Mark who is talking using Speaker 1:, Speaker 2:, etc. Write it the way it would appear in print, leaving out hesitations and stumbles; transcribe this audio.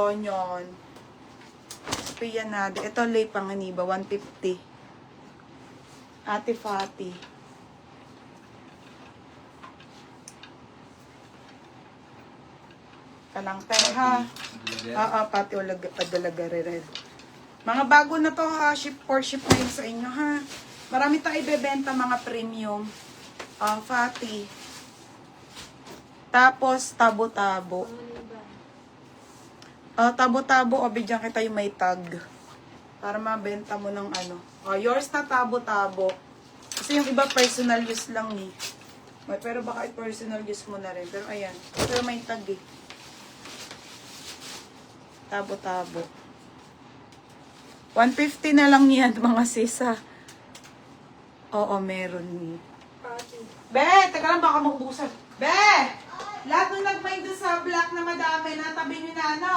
Speaker 1: Lonion. Spianade. Ito, Lay Panganiba, 150. Ate Fati. Kalangtay, ha? Pati Padalaga Red. Mga bago na to, ha? Ship na yun sa inyo, ha? Marami tayong ibebenta, mga premium. Fati. Tapos, tabo-tabo. Tabo-tabo, bigyan kita yung may tag. Para mabenta mo ng ano. Yours na tabo-tabo. Kasi yung iba personal use lang eh. Pero baka personal use mo na rin. Pero ayan. Pero may tag eh. Tabo-tabo. 150 na lang yan, mga sisa. Oo, meron. Be, teka lang, baka magbusan. Be! Lahat nung nag-mind doon sa black na madami, natabi nyo na, ano?